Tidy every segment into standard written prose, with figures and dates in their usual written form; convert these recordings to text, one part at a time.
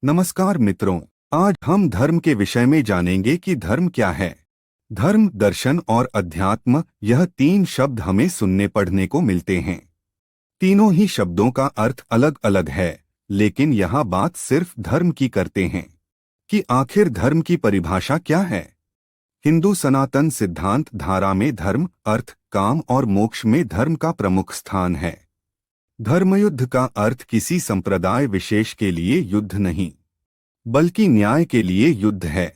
नमस्कार मित्रों। आज हम धर्म के विषय में जानेंगे कि धर्म क्या है। धर्म, दर्शन और अध्यात्म, यह तीन शब्द हमें सुनने पढ़ने को मिलते हैं। तीनों ही शब्दों का अर्थ अलग अलग है, लेकिन यहाँ बात सिर्फ धर्म की करते हैं कि आखिर धर्म की परिभाषा क्या है। हिंदू सनातन सिद्धांत धारा में धर्म, अर्थ, काम और मोक्ष में धर्म का प्रमुख स्थान है। धर्मयुद्ध का अर्थ किसी संप्रदाय विशेष के लिए युद्ध नहीं, बल्कि न्याय के लिए युद्ध है।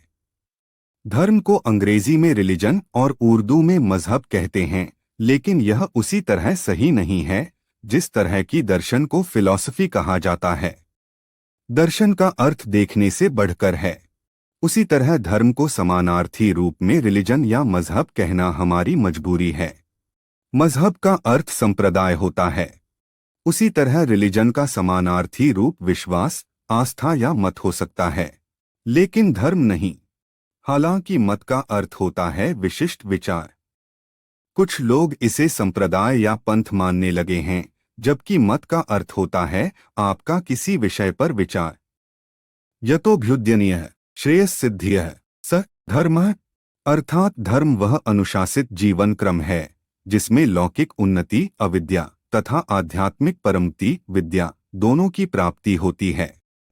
धर्म को अंग्रेजी में रिलीजन और उर्दू में मजहब कहते हैं, लेकिन यह उसी तरह सही नहीं है जिस तरह की दर्शन को फिलॉसफी कहा जाता है। दर्शन का अर्थ देखने से बढ़कर है। उसी तरह धर्म को समानार्थी रूप में रिलीजन या मजहब कहना हमारी मजबूरी है। मजहब का अर्थ संप्रदाय होता है। उसी तरह रिलीजन का समानार्थी रूप विश्वास, आस्था या मत हो सकता है, लेकिन धर्म नहीं। हालांकि मत का अर्थ होता है विशिष्ट विचार। कुछ लोग इसे संप्रदाय या पंथ मानने लगे हैं, जबकि मत का अर्थ होता है आपका किसी विषय पर विचार। यतोभ्युदयनीय श्रेयस सिद्धियः स धर्मः, अर्थात धर्म वह अनुशासित जीवन क्रम है जिसमें लौकिक उन्नति, अविद्या तथा आध्यात्मिक परमति, विद्या, दोनों की प्राप्ति होती है।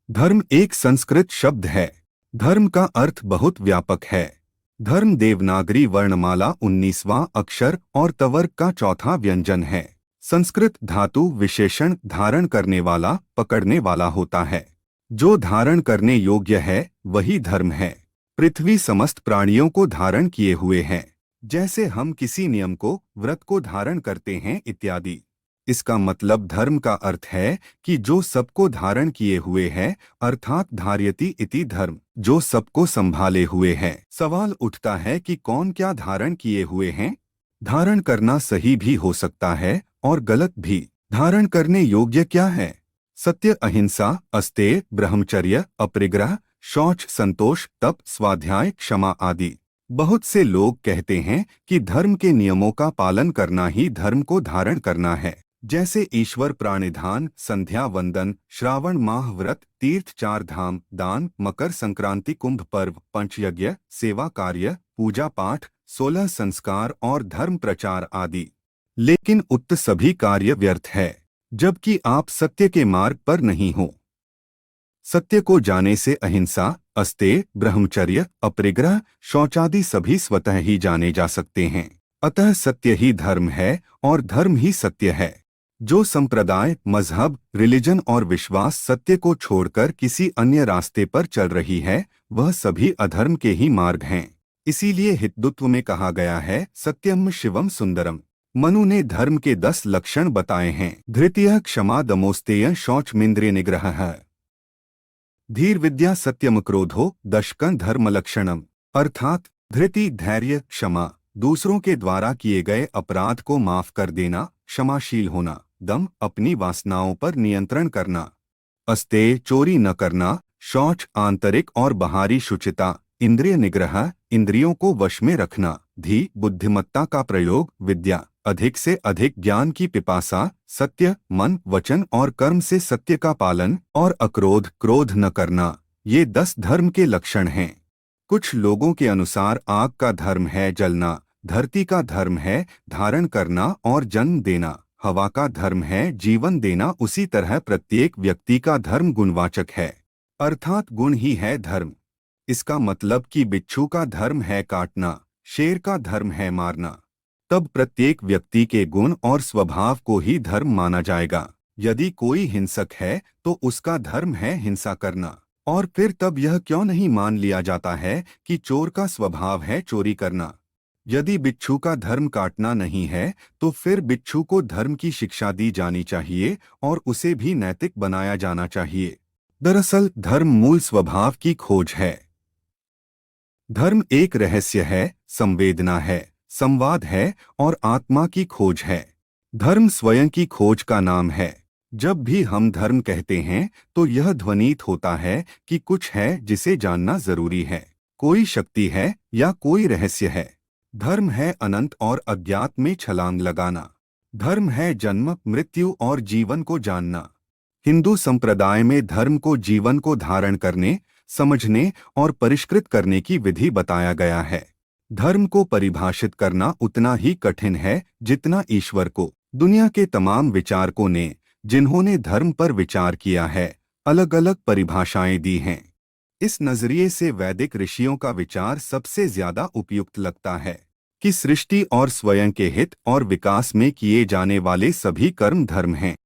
धर्म एक संस्कृत शब्द है। धर्म का अर्थ बहुत व्यापक है। धर्म देवनागरी वर्णमाला 19वां अक्षर और तवर्ग का चौथा व्यंजन है। संस्कृत धातु विशेषण धारण करने वाला, पकड़ने वाला होता है। जो धारण करने योग्य है वही धर्म है। पृथ्वी समस्त प्राणियों को धारण किए हुए है, जैसे हम किसी नियम को, व्रत को धारण करते हैं इत्यादि। इसका मतलब धर्म का अर्थ है कि जो सबको धारण किए हुए है, अर्थात धार्यति इति धर्म, जो सबको संभाले हुए है। सवाल उठता है कि कौन क्या धारण किए हुए हैं। धारण करना सही भी हो सकता है और गलत भी। धारण करने योग्य क्या है? सत्य, अहिंसा, अस्तेय, ब्रह्मचर्य, अपरिग्रह, शौच, संतोष, तप, स्वाध्याय, क्षमा आदि। बहुत से लोग कहते हैं कि धर्म के नियमों का पालन करना ही धर्म को धारण करना है, जैसे ईश्वर प्राणिधान, संध्या वंदन, श्रावण माह व्रत, तीर्थ, चार धाम, दान, मकर संक्रांति, कुंभ पर्व, पंचयज्ञ, सेवा कार्य, पूजा पाठ, 16 संस्कार और धर्म प्रचार आदि। लेकिन उक्त सभी कार्य व्यर्थ है, जबकि आप सत्य के मार्ग पर नहीं हो। सत्य को जाने से अहिंसा, अस्तेय, ब्रह्मचर्य, अपरिग्रह, शौचादि सभी स्वतः ही जाने जा सकते हैं। अतः सत्य ही धर्म है और धर्म ही सत्य है। जो संप्रदाय, मजहब, रिलीजन और विश्वास सत्य को छोड़कर किसी अन्य रास्ते पर चल रही है, वह सभी अधर्म के ही मार्ग हैं। इसीलिए हितदुत्व में कहा गया है, सत्यम शिवम सुंदरम। मनु ने धर्म के 10 लक्षण बताए हैं। धृतियः क्षमा दमोस्तेय शौचमिंद्रिय निग्रहः। धीर विद्या सत्यम क्रोधो दशकं धर्म लक्षणम। अर्थात धृति, धैर्य, क्षमा, दूसरों के द्वारा किए गए अपराध को माफ कर देना, क्षमाशील होना, दम, अपनी वासनाओं पर नियंत्रण करना, अस्तेय, चोरी न करना, शौच, आंतरिक और बाहरी शुचिता, इंद्रिय निग्रह, इंद्रियों को वश में रखना, धी, बुद्धिमत्ता का प्रयोग, विद्या, अधिक से अधिक ज्ञान की पिपासा, सत्य, मन, वचन और कर्म से सत्य का पालन, और अक्रोध, क्रोध न करना। ये 10 धर्म के लक्षण हैं। कुछ लोगों के अनुसार आग का धर्म है जलना, धरती का धर्म है धारण करना और जन्म देना, हवा का धर्म है जीवन देना। उसी तरह प्रत्येक व्यक्ति का धर्म गुणवाचक है, अर्थात गुण ही है धर्म। इसका मतलब कि बिच्छू का धर्म है काटना, शेर का धर्म है मारना। तब प्रत्येक व्यक्ति के गुण और स्वभाव को ही धर्म माना जाएगा। यदि कोई हिंसक है तो उसका धर्म है हिंसा करना। और फिर तब यह क्यों नहीं मान लिया जाता है कि चोर का स्वभाव है चोरी करना? यदि बिच्छू का धर्म काटना नहीं है तो फिर बिच्छू को धर्म की शिक्षा दी जानी चाहिए और उसे भी नैतिक बनाया जाना चाहिए। दरअसल धर्म मूल स्वभाव की खोज है। धर्म एक रहस्य है, संवेदना है, संवाद है और आत्मा की खोज है। धर्म स्वयं की खोज का नाम है। जब भी हम धर्म कहते हैं तो यह ध्वनित होता है कि कुछ है जिसे जानना जरूरी है, कोई शक्ति है या कोई रहस्य है। धर्म है अनंत और अज्ञात में छलांग लगाना। धर्म है जन्म, मृत्यु और जीवन को जानना। हिंदू संप्रदाय में धर्म को जीवन को धारण करने, समझने और परिष्कृत करने की विधि बताया गया है। धर्म को परिभाषित करना उतना ही कठिन है जितना ईश्वर को। दुनिया के तमाम विचारकों ने, जिन्होंने धर्म पर विचार किया है, अलग अलग परिभाषाएं दी हैं। इस नजरिए से वैदिक ऋषियों का विचार सबसे ज्यादा उपयुक्त लगता है कि सृष्टि और स्वयं के हित और विकास में किए जाने वाले सभी कर्म धर्म हैं।